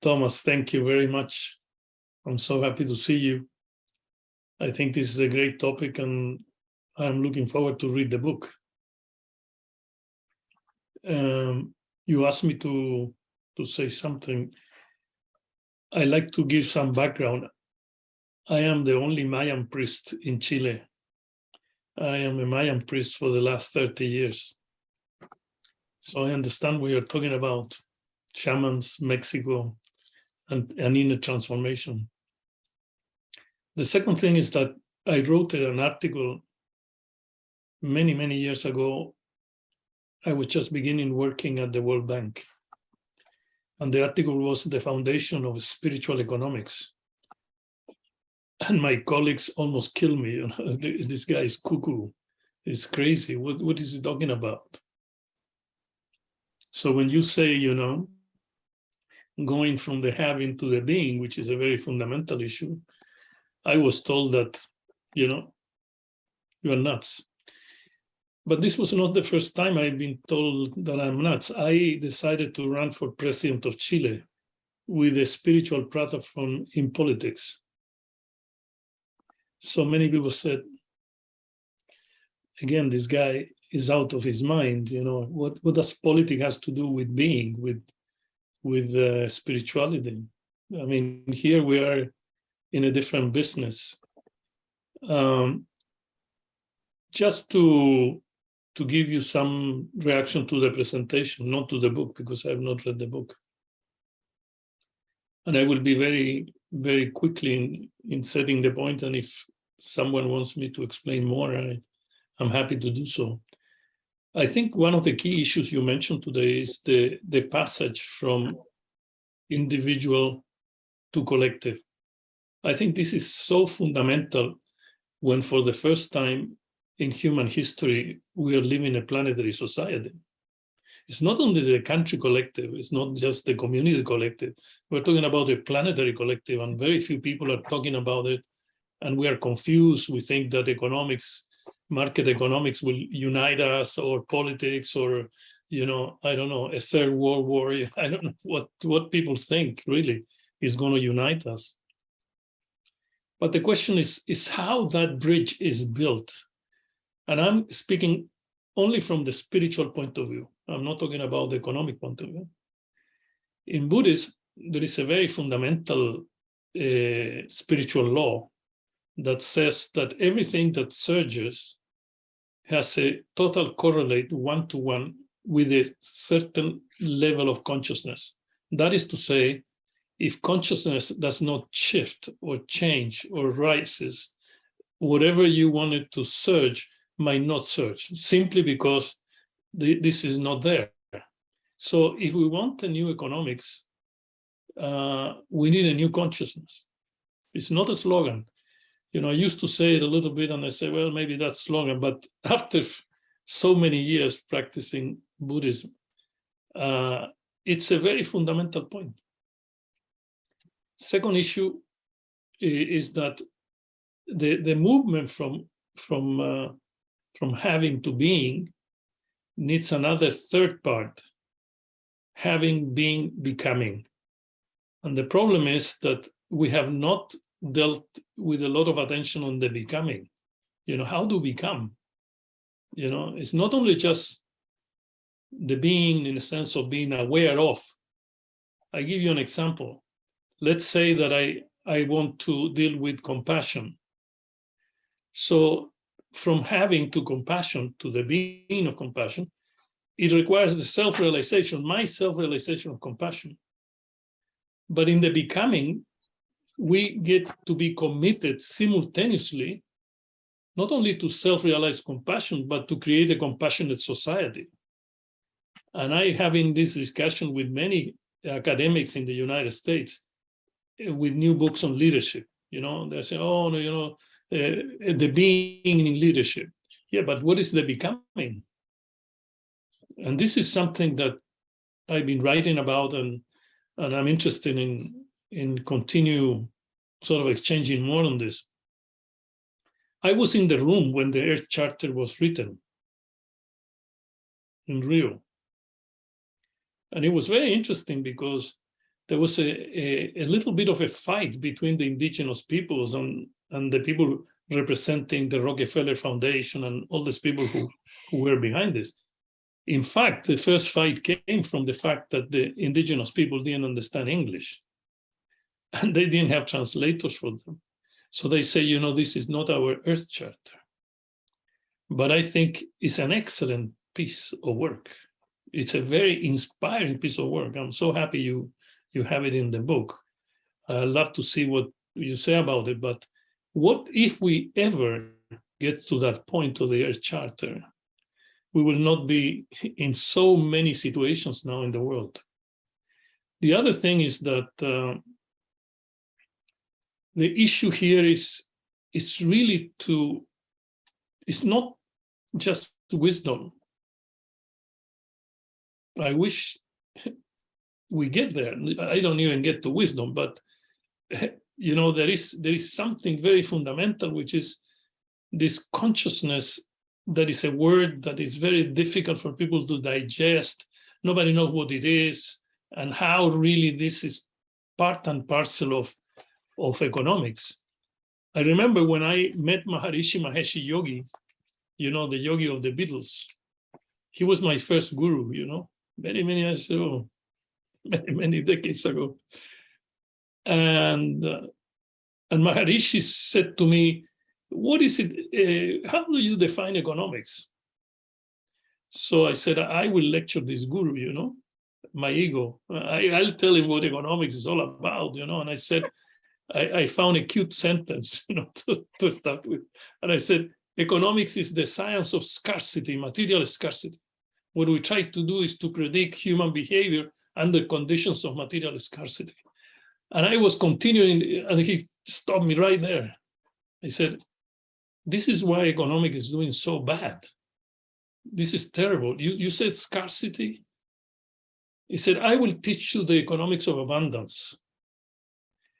Thomas, thank you very much. I'm so happy to see you. I think this is a great topic, and I'm looking forward to read the book. You asked me to say something. I like to give some background. I am the only Mayan priest in Chile. I am a Mayan priest for the last 30 years. So I understand we are talking about shamans, Mexico, and inner transformation. The second thing is that I wrote an article many, many years ago. I was just beginning working at the World Bank. And the article was the foundation of spiritual economics. And my colleagues almost killed me. You know, this guy is cuckoo. He's crazy. What is he talking about? So when you say, you know, going from the having to the being, which is a very fundamental issue, I was told that, you know, you are nuts. But this was not the first time I've been told that I'm nuts. I decided to run for president of Chile with a spiritual platform in politics. So many people said, again, this guy is out of his mind. You know, what does politics has to do with being, with spirituality? I mean, here we are in a different business. Just to give you some reaction to the presentation, not to the book, because I have not read the book. And I will be very, very quickly in setting the point, and if someone wants me to explain more, I'm happy to do so. I think one of the key issues you mentioned today is the passage from individual to collective. I think this is so fundamental when for the first time in human history, we are living a planetary society. It's not only the country collective, it's not just the community collective. We're talking about a planetary collective, and very few people are talking about it. And we are confused. We think that economics, market economics will unite us, or politics, or, you know, I don't know, a third world war. I don't know what people think really is going to unite us. But the question is how that bridge is built. And I'm speaking only from the spiritual point of view. I'm not talking about the economic point of view. In Buddhism, there is a very fundamental spiritual law that says that everything that surges has a total correlate one-to-one with a certain level of consciousness. That is to say, if consciousness does not shift or change or rises, whatever you wanted to surge might not surge, simply because this is not there. So if we want a new economics, we need a new consciousness. It's not a slogan. You know, I used to say it a little bit, and I say, well, maybe that's slogan, but after so many years practicing Buddhism, it's a very fundamental point. Second issue is that the movement from having to being needs another third part, having, being, becoming. And the problem is that we have not dealt with a lot of attention on the becoming. You know, how to become? You know, it's not only just the being in the sense of being aware of. I give you an example. Let's say that I want to deal with compassion. So from having to compassion, to the being of compassion, it requires the self-realization, my self-realization of compassion. But in the becoming, we get to be committed simultaneously, not only to self-realized compassion, but to create a compassionate society. And I having this discussion with many academics in the United States with new books on leadership. You know, they say, oh, no, you know, the being in leadership. Yeah, but what is the becoming? And this is something that I've been writing about, and I'm interested in continue sort of exchanging more on this. I was in the room when the Earth Charter was written in Rio. And it was very interesting because there was a little bit of a fight between the indigenous peoples and the people representing the Rockefeller Foundation and all these people who were behind this. In fact, the first fight came from the fact that the indigenous people didn't understand English and they didn't have translators for them. So they say, you know, this is not our Earth Charter. But I think it's an excellent piece of work. It's a very inspiring piece of work. I'm so happy you have it in the book. I'd love to see what you say about it, but what if we ever get to that point of the Earth Charter? We will not be in so many situations now in the world. The other thing is that the issue here is really it's not just wisdom. I wish we get there. I don't even get to wisdom, but you know, there is something very fundamental, which is this consciousness. That is a word that is very difficult for people to digest. Nobody knows what it is and how really this is part and parcel of economics. I remember when I met Maharishi Mahesh Yogi, you know, the yogi of the Beatles. He was my first guru, you know, many years ago, many decades ago. And Maharishi said to me, what is it, how do you define economics? So I said, I will lecture this guru, you know, my ego. I'll tell him what economics is all about, you know. And I said, I found a cute sentence, you know, to start with. And I said, economics is the science of scarcity, material scarcity. What we try to do is to predict human behavior under conditions of material scarcity. And I was continuing, and he stopped me right there. He said, this is why economics is doing so bad. This is terrible. You said scarcity. He said, I will teach you the economics of abundance.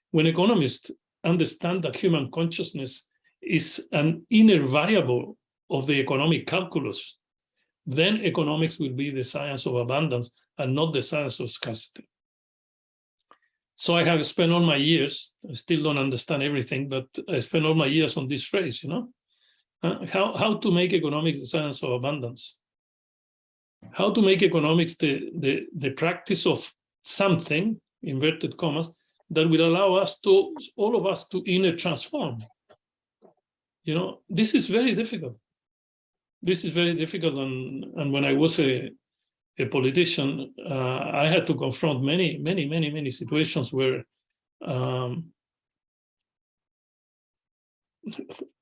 When economists understand that human consciousness is an inner variable of the economic calculus, then economics will be the science of abundance and not the science of scarcity. So I have spent all my years, I still don't understand everything, but I spent all my years on this phrase, you know, how to make economics the science of abundance. How to make economics the practice of something, inverted commas, that will allow us to, all of us, to inner transform. You know, this is very difficult. This is very difficult, and when I was a politician, I had to confront many situations where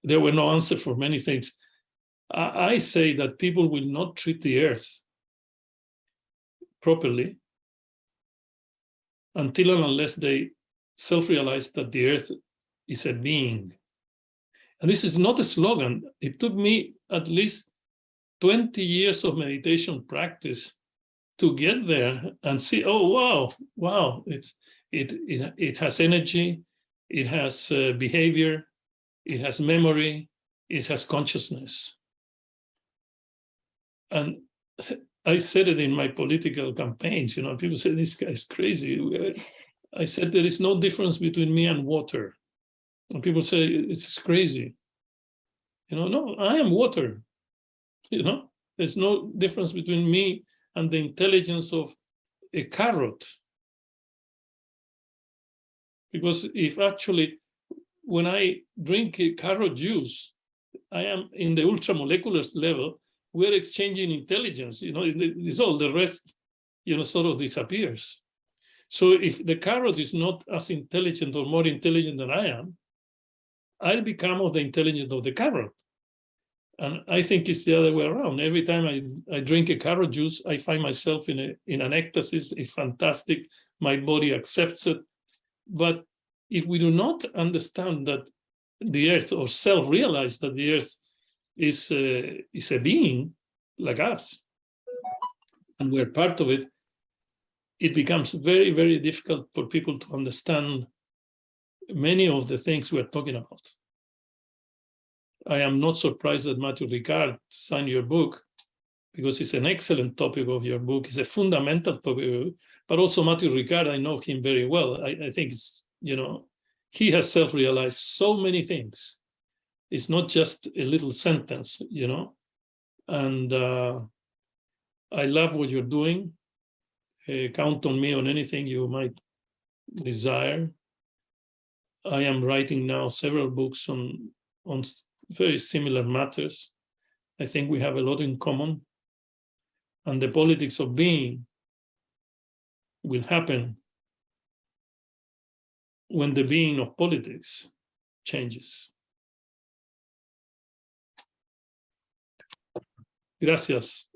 there were no answers for many things. I say that people will not treat the earth properly until and unless they self-realize that the earth is a being. And this is not a slogan. It took me at least 20 years of meditation practice to get there and see, oh, wow, it has energy, it has behavior, it has memory, it has consciousness. And I said it in my political campaigns, you know, people say, this guy is crazy. I said, there is no difference between me and water. And people say, it's crazy. You know, no, I am water. You know, there's no difference between me and the intelligence of a carrot. Because if actually, when I drink a carrot juice, I am in the ultramolecular level, we're exchanging intelligence, you know, it's all the rest, you know, sort of disappears. So if the carrot is not as intelligent or more intelligent than I am, I'll become of the intelligence of the carrot. And I think it's the other way around. Every time I drink a carrot juice, I find myself in an ecstasy. It's fantastic. My body accepts it. But if we do not understand that the earth, or self-realize that the earth is a being like us, and we're part of it, it becomes very, very difficult for people to understand many of the things we're talking about. I am not surprised that Matthew Ricard signed your book, because it's an excellent topic of your book. It's a fundamental topic, but also Matthew Ricard, I know him very well. I think it's, you know, he has self-realized so many things. It's not just a little sentence, you know, and I love what you're doing. Count on me on anything you might desire. I am writing now several books on very similar matters. I think we have a lot in common, and the politics of being will happen when the being of politics changes. Gracias.